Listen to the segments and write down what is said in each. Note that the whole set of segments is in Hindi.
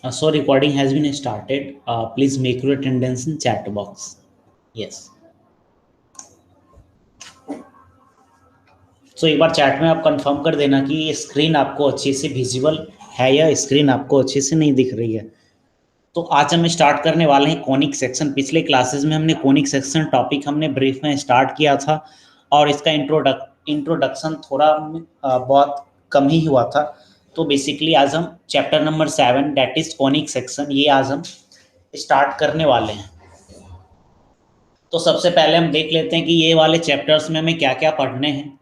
So recording has been started. Please make your attendance in chat box. Yes. So एक बार चैट में आप कंफर्म कर देना कि ये स्क्रीन आपको अच्छे से विजिबल है या स्क्रीन आपको अच्छे से नहीं दिख रही है। तो आज हम स्टार्ट करने वाले हैं कॉनिक सेक्शन। पिछले क्लासेस में हमने कॉनिक सेक्शन टॉपिक हमने ब्रीफ में स्टार्ट किया था और इसका इंट्रोडक्शन थोड़ा बहुत कम ही हुआ था। तो बेसिकली आज हम chapter number 7 that is conic section ये आज हम स्टार्ट करने वाले हैं। तो सबसे पहले हम देख लेते हैं कि ये वाले चैप्टर्स में हमें क्या क्या पढ़ने हैं।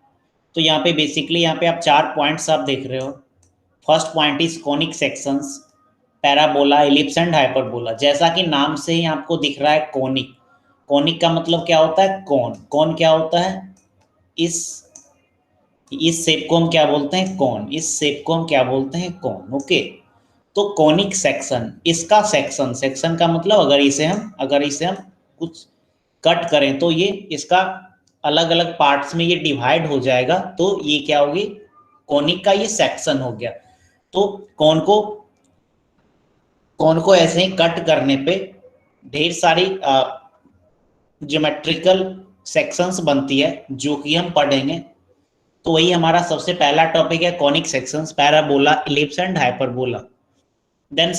तो यहाँ पे बेसिकली यहाँ पे आप 4 पॉइंट्स आप देख रहे हो। First point is conic sections, parabola, ellipse and hyperbola. जैसा कि नाम से ही आपको दिख रहा है कॉनिक। कॉनिक का मतलब क्या होता है? कौन। कौन क्या होता है? इस शेप को हम क्या बोलते हैं? कौन। इस शेप को हम क्या बोलते हैं? कौन। ओके। तो कॉनिक सेक्शन, इसका सेक्शन, सेक्शन का मतलब अगर इसे हम कुछ कट करें तो ये इसका अलग अलग पार्ट्स में ये डिवाइड हो जाएगा। तो ये क्या होगी? कॉनिक का ये सेक्शन हो गया। तो कौन को ऐसे ही कट करने पे ढेर सारी ज्योमेट्रिकल सेक्शंस बनती है जो कि हम पढ़ेंगे। तो वही हमारा सबसे पहला टॉपिक है conic sections, parabola, ellipse and hyperbola. Then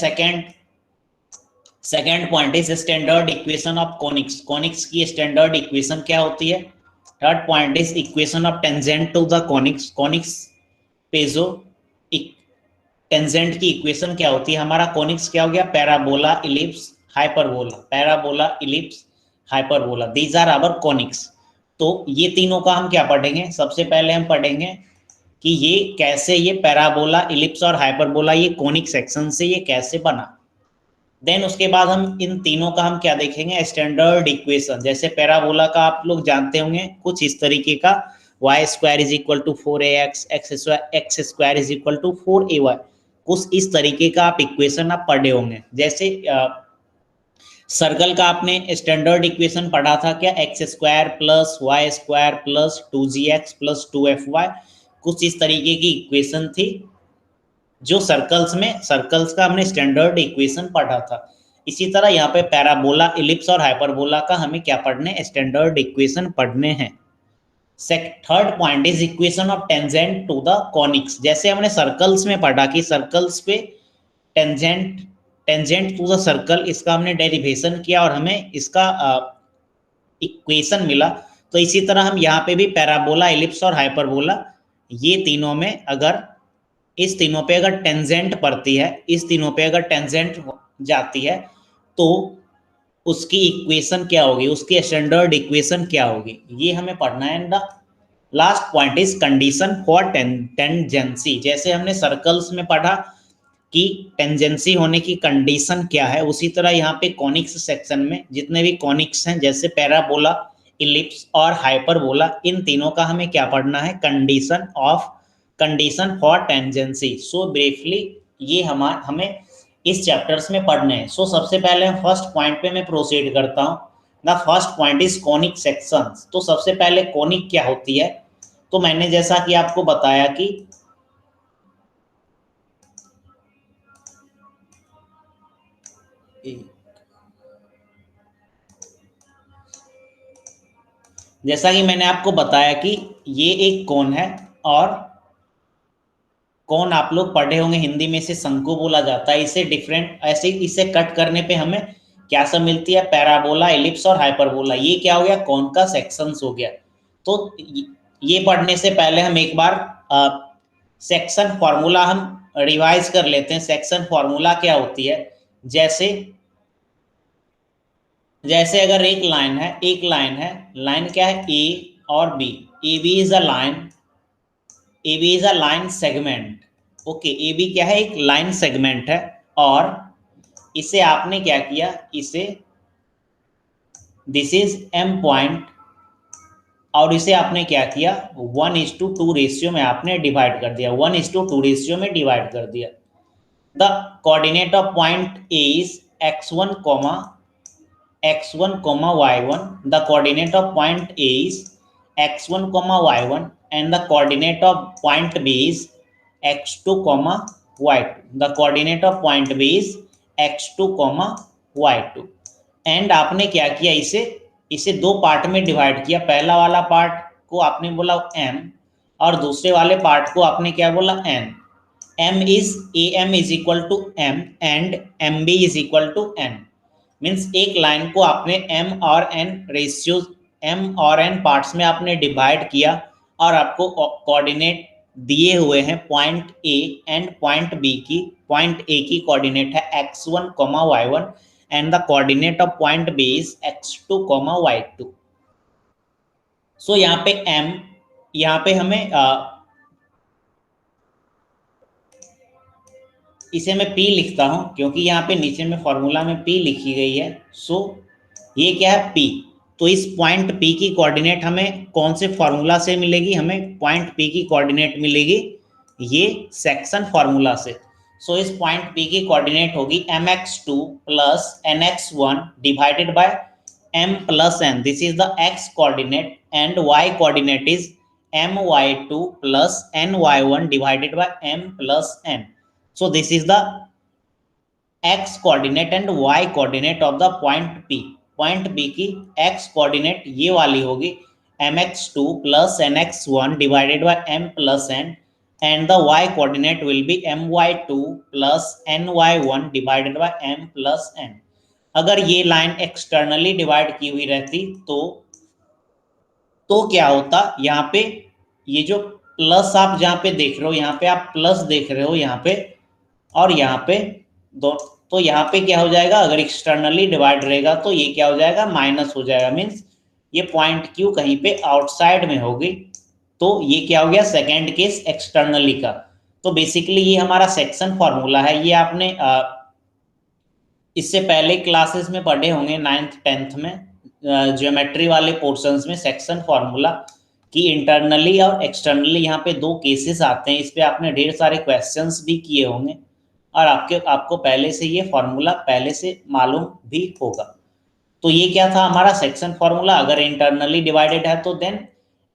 second point is standard equation of conics. Conics की स्टैंडर्ड इक्वेशन क्या होती है? Third point is equation of tangent to the conics. Conics पे जो टेंजेंट की इक्वेशन क्या होती है? हमारा कॉनिक्स क्या हो गया? Parabola, ellipse, hyperbola. Parabola, ellipse, hyperbola, these are our conics. तो ये तीनों का हम क्या पढ़ेंगे? सबसे पहले हम पढ़ेंगे कि ये कैसे, ये पैराबोला, इलिप्स और हाइपरबोला ये कॉनिक सेक्शन से ये कैसे बना। देन उसके बाद हम इन तीनों का हम क्या देखेंगे? Standard equation. जैसे पैराबोला का आप लोग जानते होंगे कुछ इस तरीके का, Y square is equal to 4ax, X square is equal to 4ay। कुछ इस तरीके का आप इक्वेशन आप पढ़े होंगे। जैसे सर्कल का आपने स्टैंडर्ड इक्वेशन पढ़ा था क्या? X square plus Y square plus 2gx plus 2fy। कुछ इस तरीके की इक्वेशन थी जो सर्कल्स का हमने स्टैंडर्ड इक्वेशन पढ़ा था। इसी तरह यहाँ पे पैराबोला, इलिप्स और हाइपरबोला का हमें क्या पढ़ने? स्टैंडर्ड इक्वेशन पढ़ने हैं। Third point is equation of tangent to the conics. जैसे हमने सर्कल्स में पढ़ा कि सर्कल्स पे tangent tangent to the circle, इसका हमने डेरिवेशन किया और हमें इसका इक्वेशन मिला। तो इसी तरह हम यहाँ पे भी पैराबोला, इलिप्स और हाइपरबोला ये तीनों में अगर इस तीनों पे अगर टेंजेंट पड़ती है, इस तीनों पे अगर टेंजेंट जाती है तो उसकी इक्वेशन क्या होगी, उसकी स्टैंडर्ड इक्वेशन क्या होगी, ये हमें पढ़ना है। And the last point is condition for tangency. जैसे हमने सर्कल्स में पढ़ा कि टेंजेंसी होने की कंडीशन क्या है, उसी तरह यहाँ पे कॉनिक्स सेक्शन में जितने भी कॉनिक्स हैं जैसे पैराबोला, इलिप्स और हाइपरबोला, इन तीनों का हमें क्या पढ़ना है? Condition for tangency. So briefly ये हमें इस चैप्टर्स में पढ़ने हैं। सो सबसे पहले फर्स्ट पॉइंट पे मैं प्रोसीड करता हूँ। The first point is conic sections. तो सबसे पहले कॉनिक क्या होती है? तो मैंने जैसा कि आपको बताया कि जैसा कि मैंने आपको बताया कि ये एक कोन है और कौन आप लोग पढ़े होंगे हिंदी में इसे शंकु बोला जाता है। इसे डिफरेंट ऐसे इसे कट करने पे हमें क्या सब मिलती है? पैराबोला, इलिप्स और हाइपरबोला। ये क्या हो गया? कौन का सेक्शंस हो गया। तो ये पढ़ने से पहले हम एक बार सेक्शन फॉर्मूला हम रिवाइज कर लेते हैं। सेक्शन फॉर्मूला क्या होती है? जैसे जैसे अगर लाइन क्या है? ए और B. A B is a line, A B is a line segment. Okay, A B क्या है? एक लाइन सेगमेंट है और इसे आपने क्या किया? इसे दिस इज एम पॉइंट और इसे आपने क्या किया? 1:2 रेशियो में आपने डिवाइड कर दिया। 1:2 रेशियो में डिवाइड कर दिया। The coordinate of point A is x1 y1। The coordinate of point A is x1 y1 and the coordinate of point B is x2 y2। The coordinate of point B is x2 comma y2। And आपने क्या किया, इसे दो पार्ट में डिवाइड किया। पहला वाला पार्ट को आपने बोला m और दूसरे वाले पार्ट को आपने क्या बोला n। m is equal to m and mb is equal to n। Means एक लाइन को आपने m और n रेशियो m और n पार्ट्स में आपने डिवाइड किया और आपको कोऑर्डिनेट दिए हुए हैं point A and point B की। पॉइंट ए की कोऑर्डिनेट है x1 comma y1 and the coordinate of point B is x2 comma y2। So यहाँ पे m, यहाँ पे हमें इसे मैं p लिखता हूं क्योंकि यहाँ पे नीचे में फॉर्मूला में p लिखी गई है। सो ये क्या है p। तो इस पॉइंट p की कोऑर्डिनेट हमें कौन से फॉर्मूला से मिलेगी, हमें पॉइंट p की कोऑर्डिनेट मिलेगी ये सेक्शन फॉर्मूला से। सो इस पॉइंट p की कोऑर्डिनेट होगी mx2 plus nx1 divided by m plus n। This is the x coordinate and y coordinate is my2 plus ny1 divided by m plus n। So this is the x coordinate and y coordinate of the point P। point P की x coordinate ये वाली होगी mx2 plus nx1 divided by m plus n and the y coordinate will be my2 plus ny1 divided by m plus n। अगर ये लाइन एक्सटर्नली डिवाइड की हुई रहती तो क्या होता, यहाँ पे ये जो प्लस आप जहाँ पे देख रहे हो, यहाँ पे आप प्लस देख रहे हो यहाँ पे, और यहाँ पे दो, तो यहाँ पे क्या हो जाएगा, अगर एक्सटर्नली डिवाइड रहेगा तो ये क्या हो जाएगा, माइनस हो जाएगा। मीन्स ये पॉइंट क्यू कहीं पे आउटसाइड में होगी। तो ये क्या हो गया, सेकेंड केस एक्सटर्नली का। तो बेसिकली ये हमारा सेक्शन फॉर्मूला है। ये आपने इससे पहले क्लासेस में पढ़े होंगे 9th 10th में ज्योमेट्री वाले पोर्शंस में सेक्शन फॉर्मूला कि इंटरनली और एक्सटर्नली यहाँ पे दो केसेस आते हैं। इस पे आपने ढेर सारे क्वेश्चंस भी किए होंगे और आपको पहले से ये फॉर्मूला पहले से मालूम भी होगा। तो ये क्या था हमारा सेक्शन फॉर्मूला। अगर इंटरनली डिवाइडेड है तो then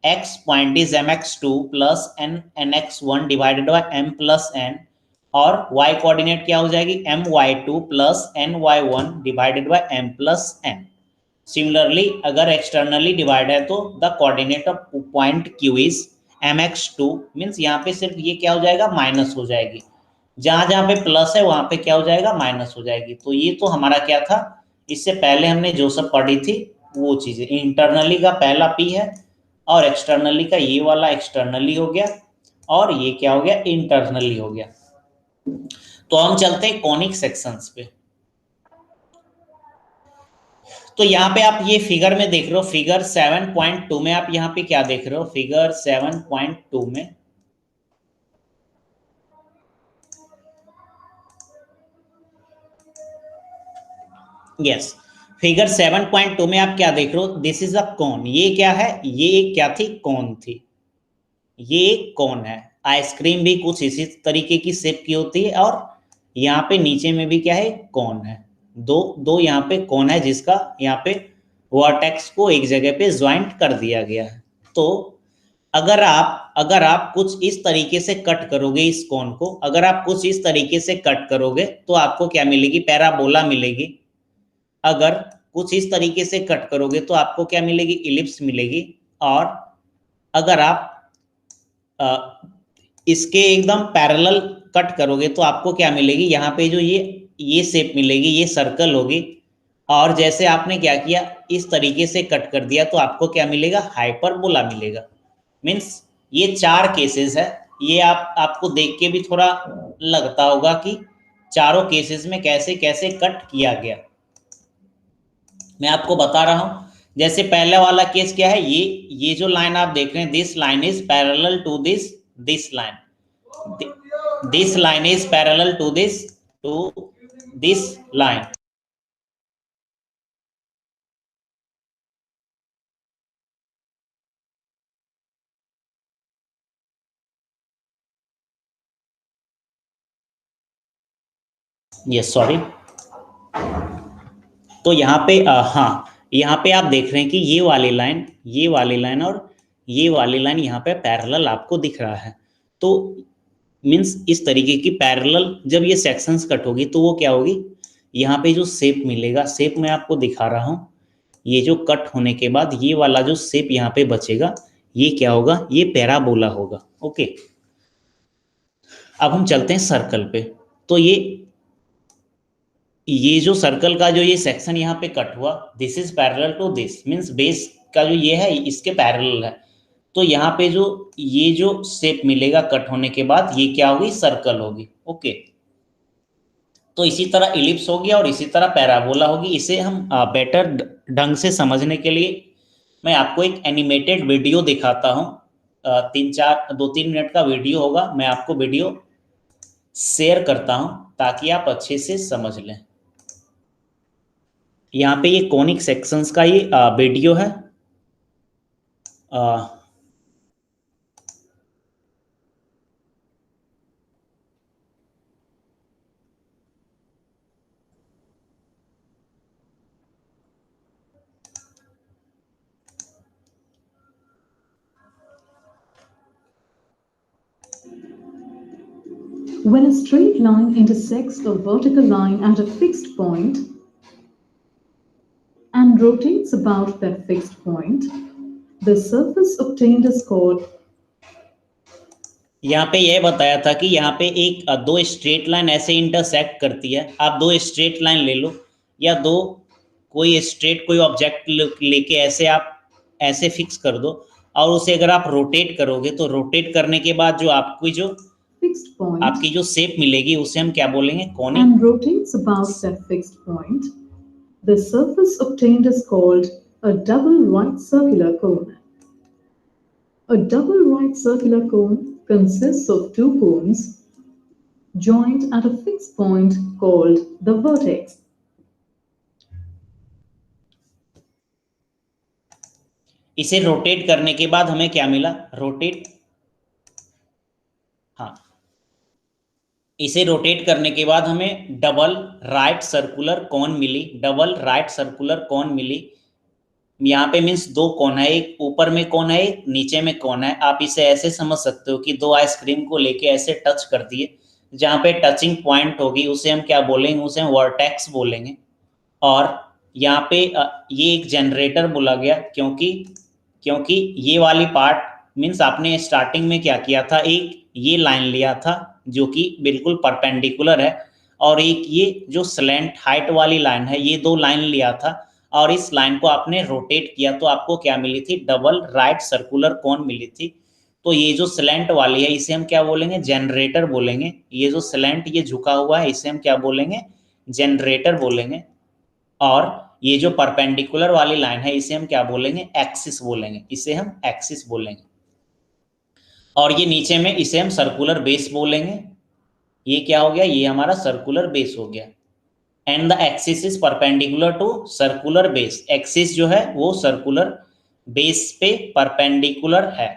x point is mx2 plus nx1 divided by m plus n और y कोऑर्डिनेट क्या हो जाएगी my2 plus ny1 divided by m plus n। Similarly अगर एक्सटर्नली डिवाइड है तो the coordinate of point q is mx2। Means यहाँ पे सिर्फ ये क्या हो जाएगा, माइनस हो जाएगी। जहां जहां पे प्लस है वहां पे क्या हो जाएगा, माइनस हो जाएगी। तो ये तो हमारा क्या था, इससे पहले हमने जो सब पढ़ी थी वो चीजें। इंटरनली का पहला p है और एक्सटर्नली का ये वाला एक्सटर्नली हो गया और ये क्या हो गया, इंटरनली हो गया। तो हम चलते हैं कॉनिक सेक्शंस पे। तो यहाँ पे आप ये फिगर में देख रहे हो, फिगर 7.2 में आप यहाँ पे क्या देख रहे हो, फिगर 7.2 में यस फिगर 7.2 में आप क्या देख रहे हो, दिस इज अ कॉन। ये क्या है, ये एक क्या थी, कॉन थी। ये एक कॉन है। आइसक्रीम भी कुछ इसी तरीके की शेप की होती है और यहाँ पे नीचे में भी क्या है, कॉन है। दो यहाँ पे कॉन है जिसका यहाँ पे वर्टेक्स को एक जगह पे ज्वाइंट कर दिया गया है। तो अगर आप कुछ इस तरीके से कट करोगे इस कॉन को, अगर आप कुछ इस तरीके से कट करोगे तो आपको क्या मिलेगी, पैराबोला मिलेगी। अगर कुछ इस तरीके से कट करोगे तो आपको क्या मिलेगी, इलिप्स मिलेगी। और अगर आप इसके एकदम पैरेलल कट करोगे तो आपको क्या मिलेगी, यहाँ पे जो ये शेप मिलेगी, ये सर्कल होगी। और जैसे आपने क्या किया, इस तरीके से कट कर दिया तो आपको क्या मिलेगा, हाइपरबोला मिलेगा। मीन्स ये चार केसेस है। ये आपको देख के भी थोड़ा लगता होगा कि चारों केसेस में कैसे कैसे कट किया गया। मैं आपको बता रहा हूं। जैसे पहले वाला केस क्या है, ये जो लाइन आप देख रहे हैं, this line is parallel to this line, this line is parallel to this line. Yes sorry. तो यहाँ पे हाँ, यहाँ पे आप देख रहे हैं कि ये वाली लाइन और ये वाली लाइन यहाँ पे पैरेलल आपको दिख रहा है। तो मीन्स इस तरीके की पैरेलल जब ये सेक्शंस कट होगी तो वो क्या होगी, यहाँ पे जो शेप मिलेगा, शेप मैं आपको दिखा रहा हूँ, ये जो कट होने के बाद ये वाला जो शेप यहाँ पे बचेगा, ये क्या होगा, ये पैराबोला होगा। ओके, अब हम चलते हैं सर्कल पे। तो ये जो सर्कल का जो ये सेक्शन यहाँ पे कट हुआ, this is parallel to this, means base का जो ये है इसके पैरेलल है। तो यहाँ पे जो ये जो शेप मिलेगा कट होने के बाद, ये क्या होगी, सर्कल होगी। ओके, तो इसी तरह इलिप्स होगी और इसी तरह पैराबोला होगी। इसे हम बेटर ढंग से समझने के लिए मैं आपको एक एनिमेटेड वीडियो दिखाता हूँ। 2-3 मिनट का वीडियो होगा, मैं आपको वीडियो शेयर करता हूँ ताकि आप अच्छे से समझ लें। यहाँ पे ये कॉनिक सेक्शंस का ये वीडियो है। When a straight line intersects a vertical line at a fixed point and rotates about that fixed point, the surface obtained is called. यहाँ पे यह बताया था कि यहाँ पे एक दो स्ट्रेट लाइन ऐसे इंटरसेक्ट करती है। आप दो स्ट्रेट लाइन ले लो या दो कोई स्ट्रेट कोई ऑब्जेक्ट लेके ऐसे आप ऐसे फिक्स कर दो और उसे अगर आप रोटेट करोगे तो रोटेट करने के बाद जो आपकी जो fixed point आपकी जो शेप मिलेगी उसे हम क्या बोलेंगे, conic. And rotates about that fixed point. The surface obtained is called a double right circular cone. A double right circular cone consists of two cones joined at a fixed point called the vertex. इसे रोटेट करने के बाद हमें क्या मिला, रोटेट, हाँ, इसे रोटेट करने के बाद हमें डबल राइट सर्कुलर कॉन मिली, डबल राइट सर्कुलर कॉन मिली। यहाँ पे मीन्स दो कौन है, एक ऊपर में कौन है, एक नीचे में कौन है। आप इसे ऐसे समझ सकते हो कि दो आइसक्रीम को लेके ऐसे टच कर दिए, जहाँ पे टचिंग पॉइंट होगी उसे हम क्या बोलेंगे, उसे हम वर्टेक्स बोलेंगे। और यहाँ पे ये एक जनरेटर बोला गया क्योंकि ये वाली पार्ट मीन्स आपने स्टार्टिंग में क्या किया था, एक ये लाइन लिया था जो कि बिल्कुल परपेंडिकुलर है और एक ये जो स्लैंट हाइट वाली लाइन है, ये दो लाइन लिया था और इस लाइन को आपने रोटेट किया तो आपको क्या मिली थी, डबल राइट सर्कुलर कोन मिली थी। तो ये जो स्लैंट वाली है इसे हम क्या बोलेंगे, जनरेटर बोलेंगे। ये जो स्लैंट ये झुका हुआ है इसे हम क्या बोलेंगे, जनरेटर बोलेंगे। और ये जो परपेंडिकुलर वाली लाइन है इसे हम क्या बोलेंगे, एक्सिस बोलेंगे, इसे हम एक्सिस बोलेंगे। और ये नीचे में इसे हम सर्कुलर बेस बोलेंगे। ये क्या हो गया, ये हमारा सर्कुलर बेस हो गया। And the axis is perpendicular to circular base, axis जो है वो सर्कुलर बेस पे परपेंडिकुलर है।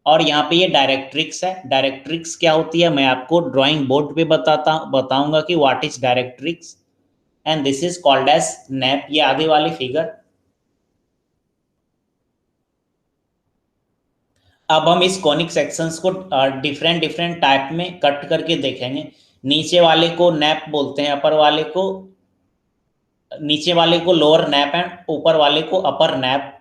और यहाँ पे ये डायरेक्ट्रिक्स है। डायरेक्ट्रिक्स क्या होती है मैं आपको ड्राइंग बोर्ड पे बताऊंगा कि what is directrix and this is called as nappe. ये आगे वाली फिगर। अब हम इस कॉनिक सेक्शंस को डिफरेंट डिफरेंट टाइप में कट करके देखेंगे। नीचे वाले को नैप बोलते हैं, नीचे वाले को लोअर नैप एंड ऊपर वाले को upper nappe.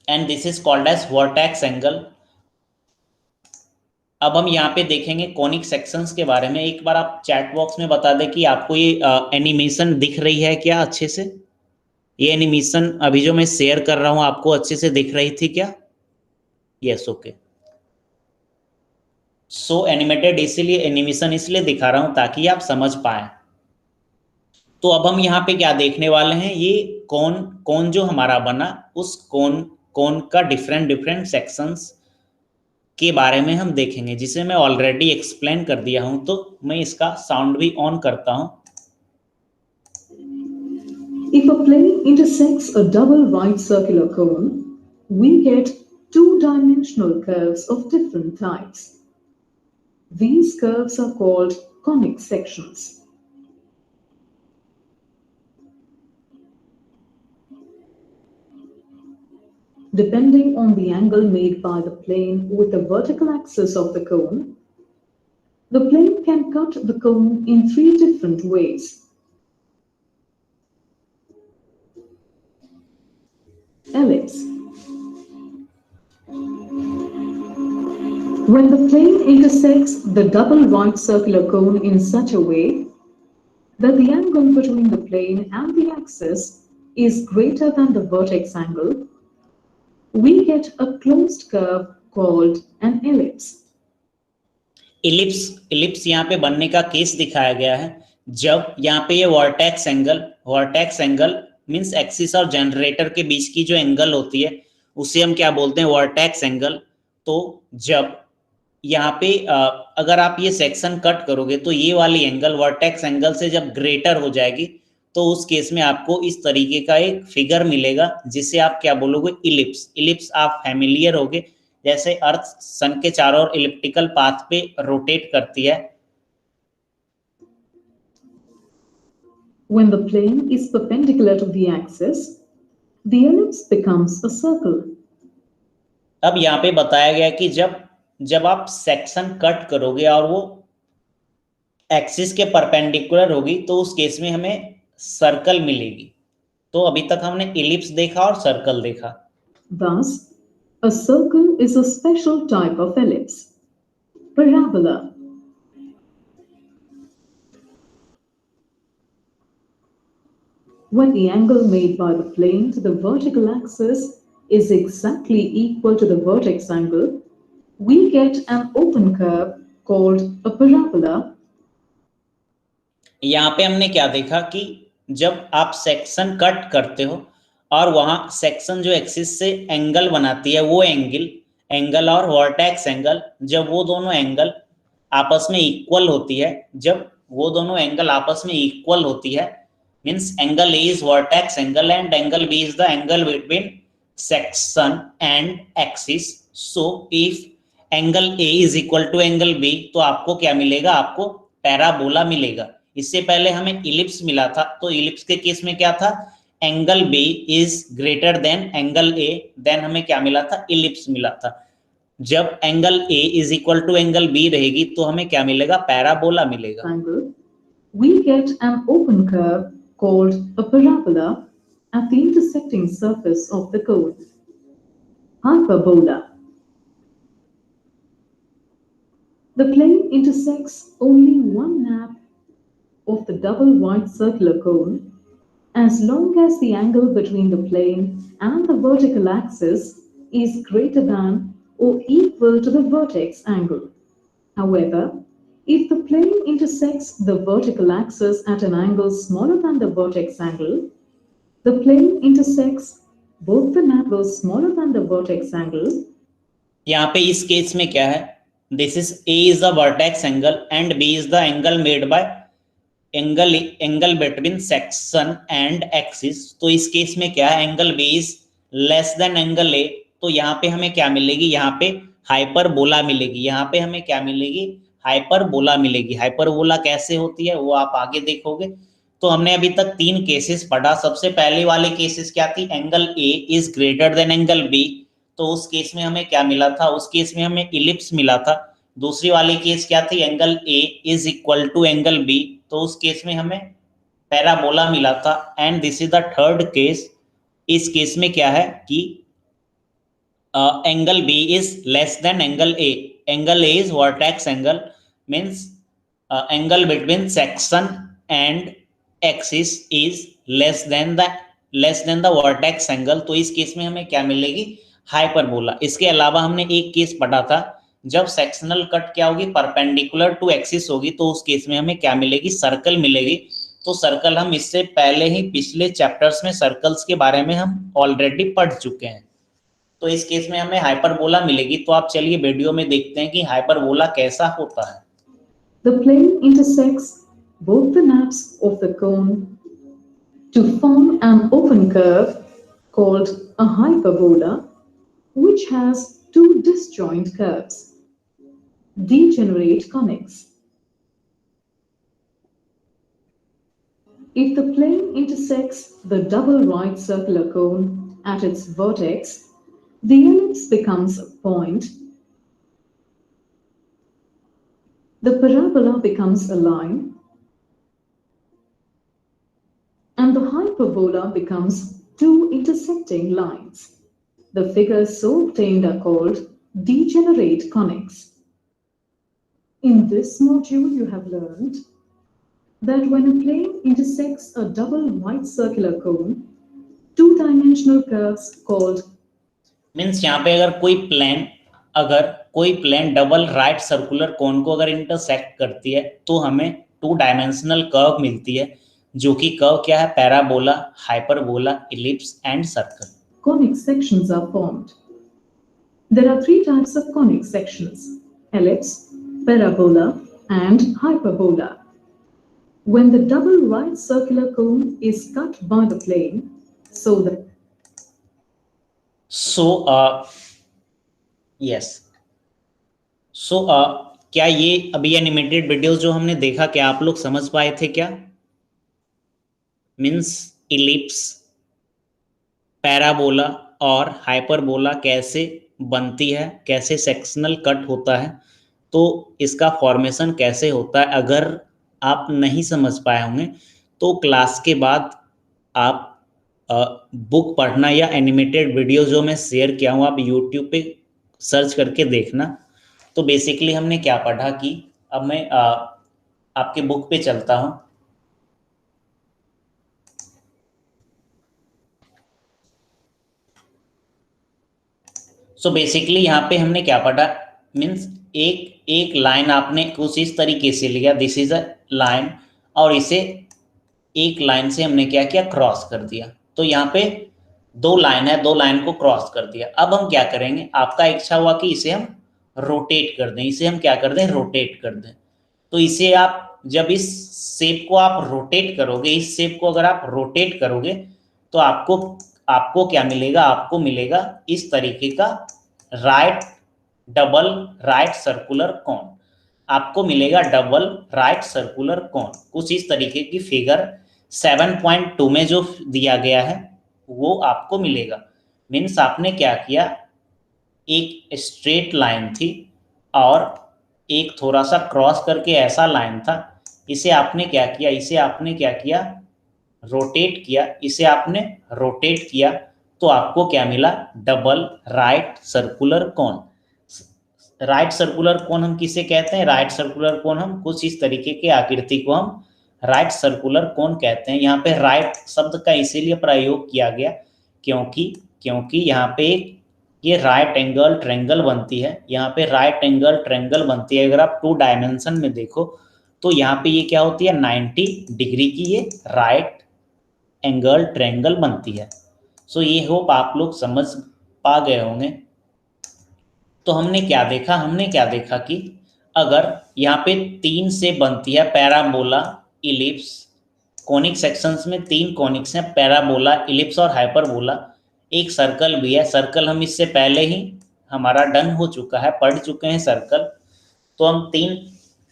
And this is called as vertex angle. अब हम यहाँ पे देखेंगे कॉनिक सेक्शंस के बारे में। एक बार आप चैट बॉक्स में बता दें कि आपको ये एनिमेशन दिख रही है क्या अच्छे से। ये एनिमेशन अभी जो मैं शेयर कर रहा हूँ आपको अच्छे से दिख रही थी क्या? Yes, okay. सो एनिमेटेड इसीलिए एनिमेशन इसलिए दिखा रहा हूँ ताकि आप समझ पाए। तो अब हम यहाँ पे क्या देखने वाले हैं, ये कौन जो हमारा बना उस कौन का डिफरेंट डिफरेंट सेक्शंस के बारे में हम देखेंगे, जिसे मैं ऑलरेडी एक्सप्लेन कर दिया हूं। तो मैं इसका साउंड भी ऑन करता हूं। If a plane intersects a double right circular cone, we get two-dimensional curves of different types. These curves are called conic sections. Depending on the angle made by the plane with the vertical axis of the cone, The plane can cut the cone in 3 different ways. Ellipse. When the plane intersects the double right circular cone in such a way that the angle between the plane and the axis is greater than the vertex angle, we get a closed curve called an ellipse. Ellipse यहाँ पे बनने का केस दिखाया गया है जब यहाँ पे ये वर्टेक्स एंगल मींस एक्सिस और जनरेटर के बीच की जो एंगल होती है उसे हम क्या बोलते हैं, वर्टेक्स एंगल। तो जब यहाँ पे अगर आप ये सेक्शन कट करोगे तो ये वाली एंगल वर्टेक्स एंगल से जब ग्रेटर हो जाएगी तो उस केस में आपको इस तरीके का एक फिगर मिलेगा जिसे आप क्या बोलोगे, इलिप्स आप फैमिलियर होगे। जैसे अर्थ सन के चारों ओर इलिप्टिकल पाथ पे रोटेट करती है। When the plane is perpendicular to the axis, the ellipse becomes a circle. अब यहाँ पे बताया गया कि जब आप सेक्शन कट करोगे और वो एक्सिस के परपेंडिकुलर होगी तो उस केस में हमें सर्कल मिलेगी। तो अभी तक हमने इलिप्स देखा और सर्कल देखा। Thus, a circle is a special type of ellipse. Parabola. When the angle made by the plane to the vertical axis is exactly equal to the vertex angle, we get an open curve called a parabola. यहाँ पे हमने क्या देखा कि जब आप सेक्शन कट करते हो और वहां सेक्शन जो एक्सिस से एंगल बनाती है वो एंगल और वर्टेक्स एंगल, जब वो दोनों एंगल आपस में इक्वल होती है, जब वो दोनों एंगल आपस में इक्वल होती है, means angle A is vertex angle and angle B is the angle between section and axis. So if angle A is equal to angle B तो आपको क्या मिलेगा, आपको पैराबोला मिलेगा। इससे पहले हमें इलिप्स मिला था, तो इलिप्स के केस में क्या था, angle B is greater than angle A, then हमें क्या मिला था, इलिप्स मिला था। जब angle A is equal to angle B रहेगी तो हमें क्या मिलेगा, पैराबोला मिलेगा। We get an open curve called a parabola at the intersecting surface of the cone. Hyperbola. The plane intersects only one nap of the double wide circular cone as long as the angle between the plane and the vertical axis is greater than or equal to the vertex angle. However, if the plane intersects the vertical axis at an angle smaller than the vertex angle, the plane intersects both the angles smaller than the vertex angle. यहाँ पे इस केस में क्या है, this is A is the vertex angle and B is the angle made by angle between section and axis. तो इस केस में क्या है, angle B is less than angle A, तो यहाँ पे हमें क्या मिलेगी, यहाँ पे हाइपरबोला मिलेगी। यहाँ पे हमें क्या मिलेगी, हाइपरबोला मिलेगी। हाइपरबोला कैसे होती है वो आप आगे देखोगे। तो हमने अभी तक 3 केसेस पढ़ा। सबसे पहले वाले केसेस क्या थी, angle A is greater than angle B, तो उस केस में हमें क्या मिला था, उस केस में हमें इलिप्स मिला था। दूसरी वाली केस क्या थी, angle A is equal to angle B, तो उस केस में हमें पैराबोला मिला था। And this is the third case. इस केस में क्या है कि angle B is less than angle A, angle A is vertex angle, means angle between section and axis is less than the vertex angle, तो इस केस में हमें क्या मिलेगी, हाइपरबोला। इसके अलावा हमने एक केस पढ़ा था, जब सेक्शनल कट क्या होगी, परपेंडिकुलर टू एक्सिस होगी, तो उस केस में हमें क्या मिलेगी, सर्कल मिलेगी। तो सर्कल हम इससे पहले ही पिछले चैप्टर्स में सर्कल्स के बारे में हम ऑलरेडी पढ़ चुके हैं। तो इस केस में हमें हाइपरबोला मिलेगी। तो आप चलिए वीडियो में देखते हैं कि हाइपरबोला कैसा होता है। The plane intersects both the naps of the cone to form an open curve called a hyperbola, which has 2 disjoint curves, degenerate conics. If the plane intersects the double right circular cone at its vertex, the ellipse becomes a point. The parabola becomes a line and the hyperbola becomes two intersecting lines. The figures so obtained are called degenerate conics. In this module, you have learned that when a plane intersects a double white circular cone, two-dimensional curves called means यहाँ पे अगर कोई plane double right circular cone को अगर इंटरसेक्ट करती है तो हमें टू डायमेंशनल कर्व मिलती है, जो कि कर्व क्या है? Parabola, hyperbola, ellipse and circle. conic sections are formed. There are three types of conic sections: ellipse, parabola, and hyperbola. When the double right circular cone is cut by the plane, क्या ये अभी एनिमेटेड वीडियोस जो हमने देखा, क्या आप लोग समझ पाए थे क्या? मीन्स इलिप्स, पैराबोला और हाइपरबोला कैसे बनती है, कैसे सेक्शनल कट होता है, तो इसका फॉर्मेशन कैसे होता है. अगर आप नहीं समझ पाए होंगे तो क्लास के बाद आप बुक पढ़ना या एनिमेटेड वीडियो जो मैं शेयर किया हूँ आप यूट्यूब पे सर्च करके देखना. तो बेसिकली हमने क्या पढ़ा कि अब मैं आपके बुक पे चलता हूँ. सो बेसिकली यहाँ पे हमने क्या पढ़ा? मीन्स एक लाइन आपने कुछ इस तरीके से लिया, दिस इज अ लाइन, और इसे एक लाइन से हमने क्या किया? क्रॉस कर दिया. तो यहाँ पे दो लाइन है, दो लाइन को क्रॉस कर दिया. अब हम क्या करेंगे? आपका इच्छा हुआ कि इसे हम रोटेट कर दें. इसे हम क्या कर दें? रोटेट कर दें. तो इसे आप जब इस शेप को आप रोटेट करोगे, इस शेप को अगर आप रोटेट करोगे तो आपको क्या मिलेगा? आपको मिलेगा इस तरीके का डबल राइट सर्कुलर कोन. आपको मिलेगा डबल राइट सर्कुलर कोन. कुछ इस तरीके की फिगर 7.2 में जो दिया गया है वो आपको मिलेगा. मीन्स आपने क्या किया? एक स्ट्रेट लाइन थी और एक थोड़ा सा क्रॉस करके ऐसा लाइन था. इसे आपने क्या किया? रोटेट किया. इसे आपने रोटेट किया तो आपको क्या मिला? डबल राइट सर्कुलर कोन. राइट सर्कुलर कोन हम किसे कहते हैं? राइट सर्कुलर कोन हम कुछ इस तरीके के आकृति को हम राइट सर्कुलर कोन कहते हैं. यहाँ पे राइट शब्द का इसीलिए प्रयोग किया गया क्योंकि यहाँ पे ये राइट एंगल ट्रायंगल बनती है. यहाँ पे राइट एंगल ट्रायंगल बनती है. अगर आप टू डायमेंशन में देखो तो यहाँ पे ये क्या होती है? 90 डिग्री की ये राइट एंगल ट्रायंगल बनती है. सो ये होप आप लोग समझ पा गए होंगे. तो हमने क्या देखा कि अगर यहाँ पे 3 से बनती है पैराबोला, इलिप्स. कॉनिक सेक्शंस में 3 कॉनिक्स हैं, पैराबोला, इलिप्स और हाइपरबोला. एक सर्कल भी है. सर्कल हम इससे पहले ही हमारा डन हो चुका है, पढ़ चुके हैं सर्कल. तो हम 3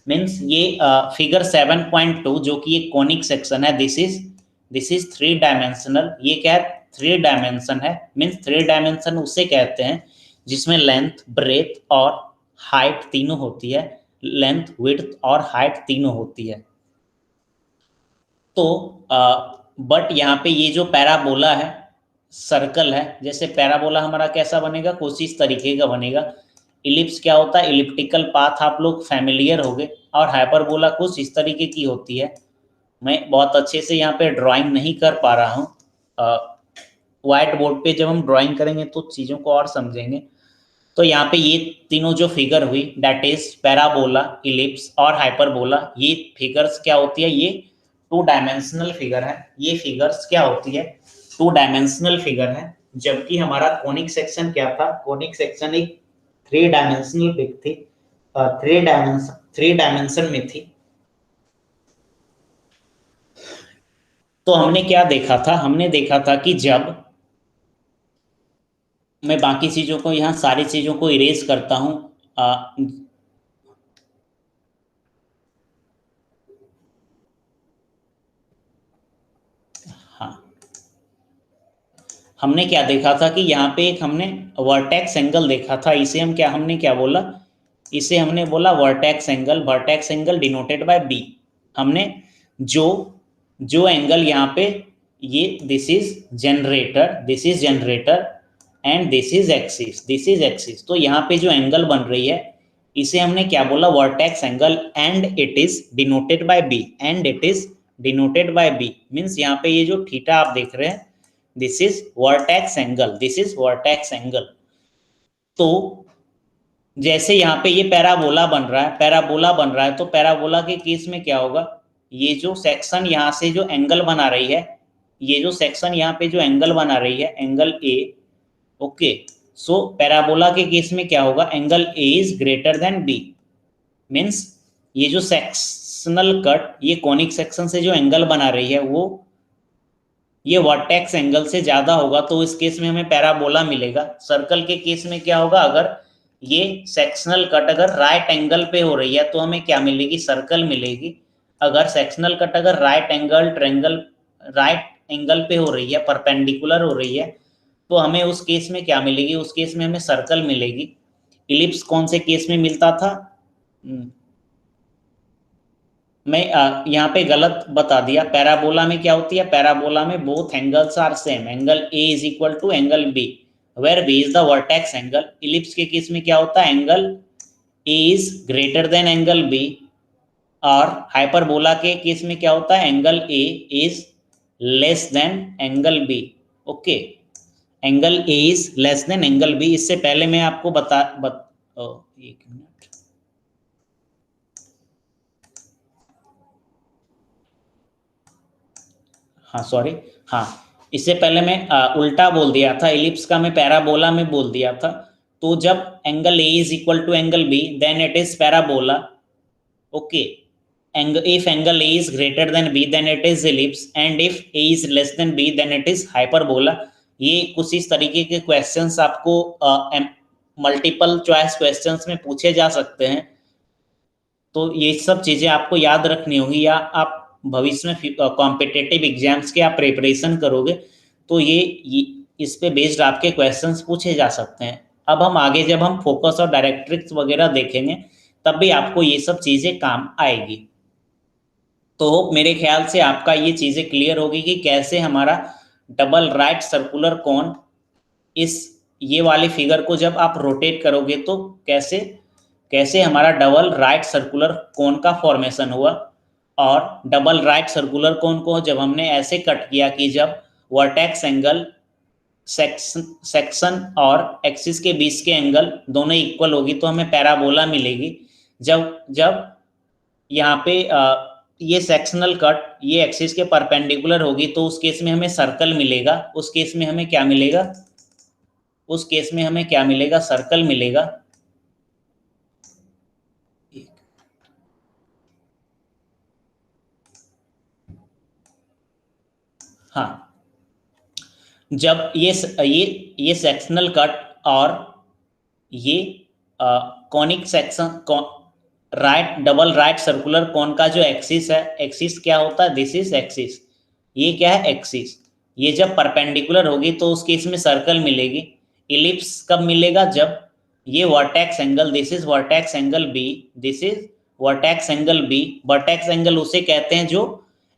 मीन्स ये फिगर 7.2 जो कि एक कॉनिक सेक्शन है, दिस इज 3 डायमेंशनल. ये क्या है? 3 डायमेंशन है. मीन्स 3 डायमेंशन उसे कहते हैं जिसमें लेंथ, ब्रेथ और हाइट तीनों होती है. लेंथ, विड्थ और हाइट तीनों होती है. तो बट यहाँ पे ये जो पैराबोला है, सर्कल है, जैसे पैराबोला हमारा कैसा बनेगा? कुछ इस तरीके का बनेगा. इलिप्स क्या होता है? इलिप्टिकल पाथ आप लोग फैमिलियर हो गए. और हाइपरबोला कुछ इस तरीके की होती है. मैं बहुत अच्छे से यहाँ पे ड्राइंग नहीं कर पा रहा हूँ. व्हाइट बोर्ड पे जब हम ड्राइंग करेंगे तो चीज़ों को और समझेंगे. तो यहाँ पे ये तीनों जो फिगर हुई, दैट इज पैराबोला, इलिप्स और हाइपरबोला, ये फिगर्स क्या होती है? ये 2 डायमेंशनल फिगर है. ये फिगर्स क्या होती है? 2 डायमेंशनल फिगर है. जबकि हमारा कॉनिक सेक्शन क्या था? कॉनिक सेक्शन एक 3 डायमेंशनल पिक थी. 3 डायमेंशन में थी. तो हमने क्या देखा था? हमने देखा था कि जब मैं बाकी चीज़ों को, यहाँ सारी चीज़ों को इरेज करता हूँ. हाँ, हमने क्या देखा था कि यहाँ पे एक हमने वर्टेक्स एंगल देखा था. इसे हमने क्या बोला? इसे हमने बोला vertex angle, vertex angle denoted by B. हमने जो जो एंगल यहाँ पे ये this is generator and this is axis. तो यहाँ पे जो एंगल बन रही है इसे हमने क्या बोला, vertex angle, and it is denoted by B, and it is denoted by B means यहाँ पे ये जो थीटा आप देख रहे हैं this is vertex angle, this is vertex angle. तो जैसे यहाँ पे ये पैराबोला बन रहा है, पैराबोला बन रहा है, तो पैराबोला के केस में क्या होगा, ये जो सेक्शन यहाँ से जो एंगल बना रही है, ये जो सेक्शन यहाँ पे जो एंगल बना रही है angle A, okay, so parabola के केस में क्या होगा, angle A is greater than B means ये जो सेक्शनल कट, ये कॉनिक सेक्शन से जो एंगल बना रही है वो ये वर्टेक्स एंगल से ज्यादा होगा, तो इस केस में हमें पैराबोला मिलेगा। सर्कल के केस में क्या होगा, अगर ये सेक्शनल कट अगर राइट एंगल पे हो रही है तो हमें क्या मिलेगी, सर्कल मिलेगी। अगर सेक्शनल कट अगर राइट एंगल पे हो रही है, परपेंडिकुलर हो रही है, तो हमें उस केस में क्या मिलेगी, उस केस में हमें सर्कल मिलेगी। इलिप्स कौन से केस में मिलता था, मैं यहाँ पे गलत बता दिया। पैराबोला में क्या होती है, पैराबोला में both angles are same, angle A is equal to angle B where B is the vertex angle. Ellipse के केस में क्या होता है, angle A is greater than angle B, और हाइपरबोला के केस में क्या होता है, angle A is less than angle B. Okay, angle A is less than angle B. इससे पहले मैं आपको एक मिनट, हाँ सॉरी, हाँ इससे पहले मैं उल्टा बोल दिया था, इलिप्स का मैं पैराबोला में बोल दिया था। तो जब angle A is equal to angle B then it is parabola. Okay, if angle A is greater than B then it is ellipse, and if A is less than B then it is hyperbola। ये कुछ इस तरीके के क्वेश्चंस आपको मल्टीपल चॉइस क्वेश्चंस में पूछे जा सकते हैं। तो ये सब चीजें आपको याद रखनी होगी, या आप भविष्य में कॉम्पिटिटिव एग्जाम्स के आप प्रिपरेशन करोगे तो ये इस पे बेस्ड आपके क्वेश्चंस पूछे जा सकते हैं। अब हम आगे जब हम फोकस और डायरेक्ट्रिक्स वगैरह देखेंगे तब भी आपको ये सब चीजें काम आएगी। तो मेरे ख्याल से आपका ये चीजें क्लियर होगी कि कैसे हमारा डबल राइट सर्कुलर कोन, इस ये वाली फिगर को जब आप रोटेट करोगे तो कैसे कैसे हमारा डबल राइट सर्कुलर कोन का फॉर्मेशन हुआ। और डबल राइट सर्कुलर कोन को जब हमने ऐसे कट किया कि जब वर्टेक्स एंगल सेक्शन और एक्सिस के बीच के एंगल दोनों इक्वल होगी तो हमें पैराबोला मिलेगी। जब यहाँ पे ये सेक्शनल कट ये एक्सिस के परपेंडिकुलर होगी तो उस केस में हमें सर्कल मिलेगा। उस केस में हमें क्या मिलेगा, उस केस में हमें क्या मिलेगा, सर्कल मिलेगा। हाँ, जब ये सेक्शनल कट और ये conic section right double right circular कोन का जो एक्सिस है, एक्सिस क्या होता है, दिस इज एक्सिस, ये क्या है एक्सिस, ये जब परपेंडिकुलर होगी तो उस केस में सर्कल मिलेगी। इलिप्स कब मिलेगा, जब ये vertex angle, this is vertex angle B, this is vertex angle B. Vertex angle उसे कहते हैं जो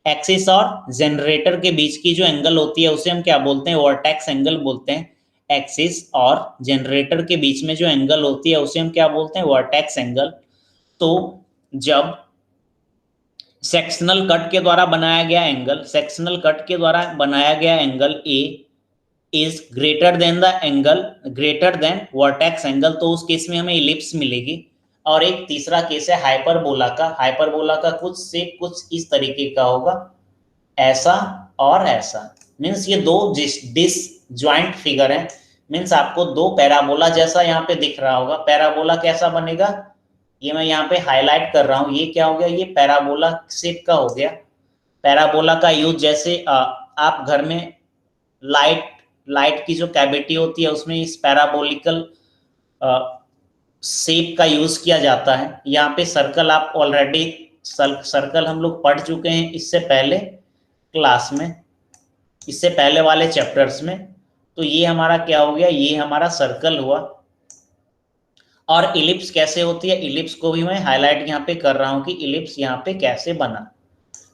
एक्सिस और जनरेटर के बीच की जो एंगल होती है उसे हम क्या बोलते हैं, वर्टेक्स एंगल बोलते हैं। एक्सिस और जनरेटर के बीच में जो एंगल होती है उसे हम क्या बोलते हैं, वर्टेक्स एंगल। तो जब सेक्शनल कट के द्वारा बनाया गया एंगल, सेक्शनल कट के द्वारा बनाया गया angle A is greater then vertex angle, तो उस केस में हमें इलिप्स मिलेगी। और एक तीसरा केस है हाइपरबोला का। हाइपरबोला का कुछ इस तरीके का होगा, ऐसा और ऐसा, मीन्स ये दो डिसजॉइंट फिगर है, मीन्स आपको दो पैराबोला जैसा यहाँ पे दिख रहा होगा। पैराबोला कैसा बनेगा, ये मैं यहाँ पे हाईलाइट कर रहा हूँ, ये क्या हो गया, ये पैराबोला शेप का हो गया। पैराबोला का यूज जैसे आप घर में लाइट की जो कैविटी होती है उसमें इस पैराबोलिकल शेप का यूज किया जाता है। यहाँ पे सर्कल आप ऑलरेडी सर्कल हम लोग पढ़ चुके हैं इससे पहले क्लास में, इससे पहले वाले चैप्टर्स में। तो ये हमारा क्या हो गया, ये हमारा सर्कल हुआ। और इलिप्स कैसे होती है, इलिप्स को भी मैं हाईलाइट यहाँ पे कर रहा हूँ कि इलिप्स यहाँ पे कैसे बना।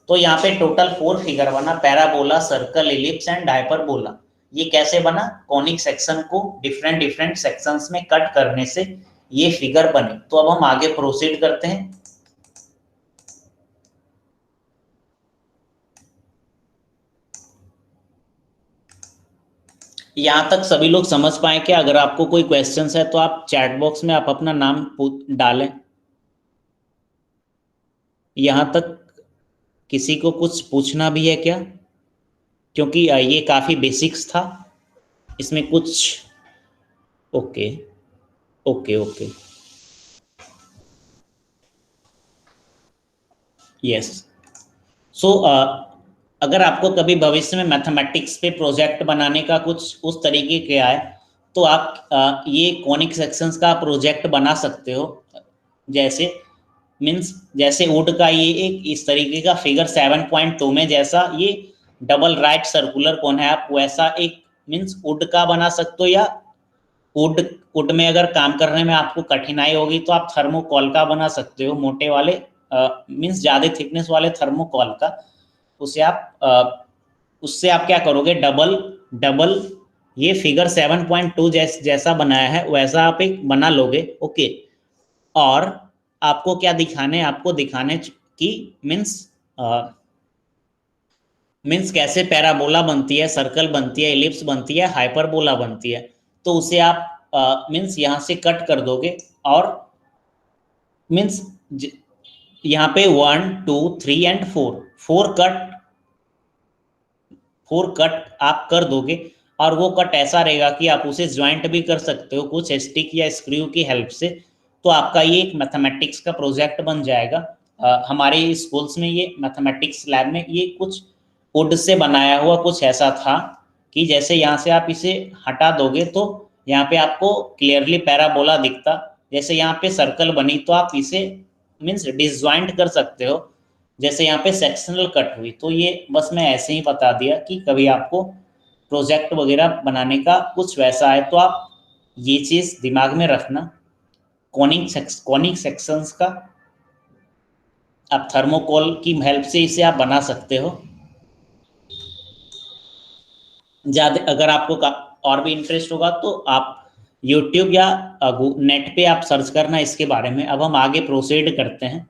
तो यहाँ पे टोटल 4 फिगर बना, parabola, circle, ellipse and hyperbola. ये कैसे बना, कॉनिक सेक्शन को डिफरेंट डिफरेंट सेक्शंस में कट करने से ये फिगर बने। तो अब हम आगे प्रोसीड करते हैं। यहां तक सभी लोग समझ पाए क्या? अगर आपको कोई क्वेश्चंस है तो आप चैट बॉक्स में आप अपना नाम डालें। यहां तक किसी को कुछ पूछना भी है क्या? क्योंकि ये काफी बेसिक्स था, इसमें कुछ। Okay okay okay, yes. So अगर आपको कभी भविष्य में मैथमेटिक्स पे प्रोजेक्ट बनाने का कुछ उस तरीके का है तो आप ये कॉनिक सेक्शंस का प्रोजेक्ट बना सकते हो। जैसे मीन्स जैसे वुड का ये एक इस तरीके का फिगर 7.2 में जैसा ये डबल राइट सर्कुलर कोन है, आप वैसा एक मीन्स वुड का बना सकते हो। या वुड वुड में अगर काम करने में आपको कठिनाई होगी तो आप थर्मोकॉल का बना सकते हो, मोटे वाले मीन्स ज्यादा थिकनेस वाले थर्मोकॉल का। उसे आप उससे आप क्या करोगे, डबल डबल ये फिगर 7.2 जैसा बनाया है वैसा आप एक बना लोगे। ओके, और आपको क्या दिखाने, आपको दिखाने की मीन्स मीन्स कैसे पैराबोला बनती है, सर्कल बनती है, इलिप्स बनती है, हाइपरबोला बनती है। तो उसे आप मीन्स यहाँ से कट कर दोगे और मीन्स यहाँ पे 1 2 3 एंड 4 कट आप कर दोगे। और वो कट ऐसा रहेगा कि आप उसे ज्वाइंट भी कर सकते हो कुछ स्टिक या स्क्रू की हेल्प से। तो आपका ये एक मैथमेटिक्स का प्रोजेक्ट बन जाएगा। हमारे स्कूल्स में ये मैथमेटिक्स लैब में ये कुछ वुड से बनाया हुआ कुछ ऐसा था कि जैसे यहाँ से आप इसे हटा दोगे तो यहाँ पे आपको क्लियरली पैराबोला दिखता। जैसे यहाँ पे सर्कल बनी तो आप इसे मीन्स डिसज्वाइंट कर सकते हो, जैसे यहाँ पे सेक्शनल कट हुई। तो ये बस मैं ऐसे ही बता दिया कि कभी आपको प्रोजेक्ट वगैरह बनाने का कुछ वैसा है तो आप ये चीज दिमाग में रखना। कॉनिक सेक्शंस का आप थर्मोकोल की हेल्प से इसे आप बना सकते हो। ज्यादा अगर आपको और भी इंटरेस्ट होगा तो आप यूट्यूब या नेट पे आप सर्च करना इसके बारे में। अब हम आगे प्रोसीड करते हैं।